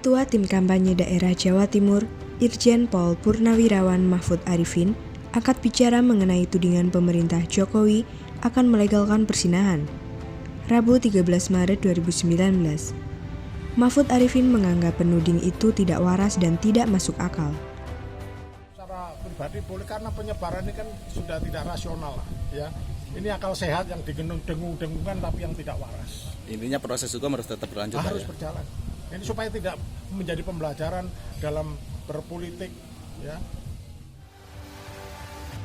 Ketua Tim Kampanye Daerah Jawa Timur, Irjen Pol Purnawirawan Mahfud Arifin, angkat bicara mengenai tudingan pemerintah Jokowi akan melegalkan persinahan. Rabu 13 Maret 2019. Mahfud Arifin menganggap penuding itu tidak waras dan tidak masuk akal. Secara pribadi boleh, karena penyebaran ini kan sudah tidak rasional ya. Ini akal sehat yang didengung-dengungkan tapi yang tidak waras. Intinya proses hukum harus tetap berlanjut. Harus berjalan. Ini supaya tidak menjadi pembelajaran dalam berpolitik ya.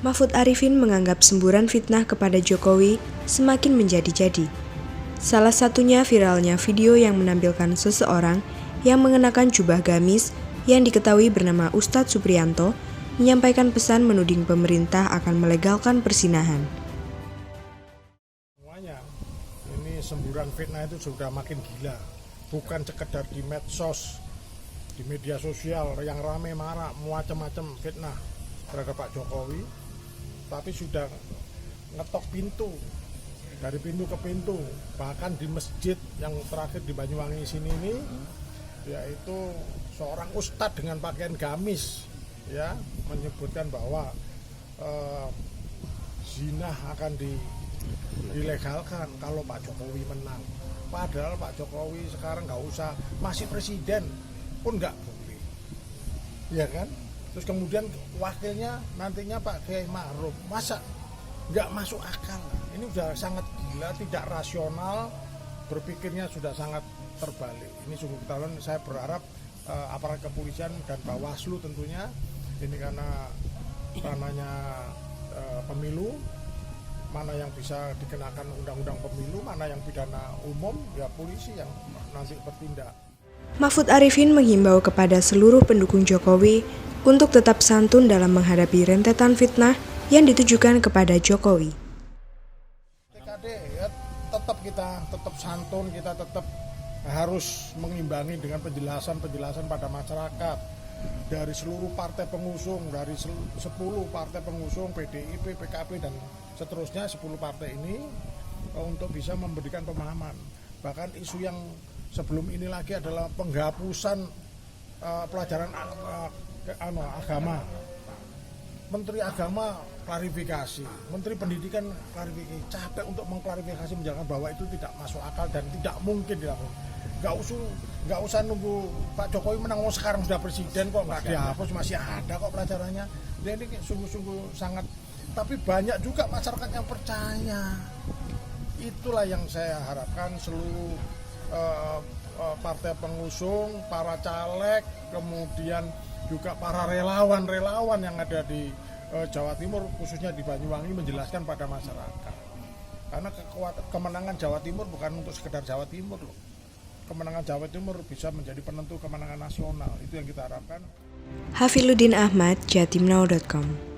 Mahfud Arifin menganggap semburan fitnah kepada Jokowi semakin menjadi-jadi. Salah satunya viralnya video yang menampilkan seseorang yang mengenakan jubah gamis yang diketahui bernama Ustadz Supriyanto menyampaikan pesan menuding pemerintah akan melegalkan persinahan. Semuanya, ini semburan fitnah itu sudah makin gila. Bukan sekedar di medsos, di media sosial yang ramai marah, macam-macam fitnah terhadap Pak Jokowi, tapi sudah ngetok pintu, dari pintu ke pintu, bahkan di masjid yang terakhir di Banyuwangi sini ini, yaitu seorang ustadz dengan pakaian gamis, ya, menyebutkan bahwa zina akan dilegalkan kalau Pak Jokowi menang. Padahal Pak Jokowi sekarang nggak usah, masih presiden pun nggak boleh, ya kan? Terus kemudian wakilnya nantinya Pak Kiai Ma'ruf, masa nggak masuk akal? Ini sudah sangat gila, tidak rasional, berpikirnya sudah sangat terbalik. Ini sungguh keterlaluan. Saya berharap aparat kepolisian dan Bawaslu tentunya, ini karena ranahnya pemilu, mana yang bisa dikenakan undang-undang pemilu, mana yang pidana umum, ya polisi yang nanti bertindak. Mahfud Arifin menghimbau kepada seluruh pendukung Jokowi untuk tetap santun dalam menghadapi rentetan fitnah yang ditujukan kepada Jokowi. TKD ya, tetap santun, kita tetap harus mengimbangi dengan penjelasan pada masyarakat. Dari seluruh partai pengusung, dari 10 partai pengusung, PDIP, PKB, dan seterusnya 10 partai ini untuk bisa memberikan pemahaman. Bahkan isu yang sebelum ini lagi adalah penghapusan pelajaran agama. Menteri Agama klarifikasi, Menteri Pendidikan klarifikasi, capek untuk mengklarifikasi, menjelaskan bahwa itu tidak masuk akal dan tidak mungkin dilakukan. Nggak usah nunggu Pak Jokowi menang, sekarang sudah presiden kok nggak dihapus, masih ada kok pelajarannya. Dan ini sungguh-sungguh sangat, tapi banyak juga masyarakat yang percaya. Itulah yang saya harapkan seluruh partai pengusung, para caleg, kemudian juga para relawan yang ada di Jawa Timur, khususnya di Banyuwangi, menjelaskan pada masyarakat. Karena kemenangan Jawa Timur bukan untuk sekedar Jawa Timur loh. Kemenangan Jawa Timur bisa menjadi penentu kemenangan nasional. Itu yang kita harapkan. Hafiluddin Ahmad, jatimnau.com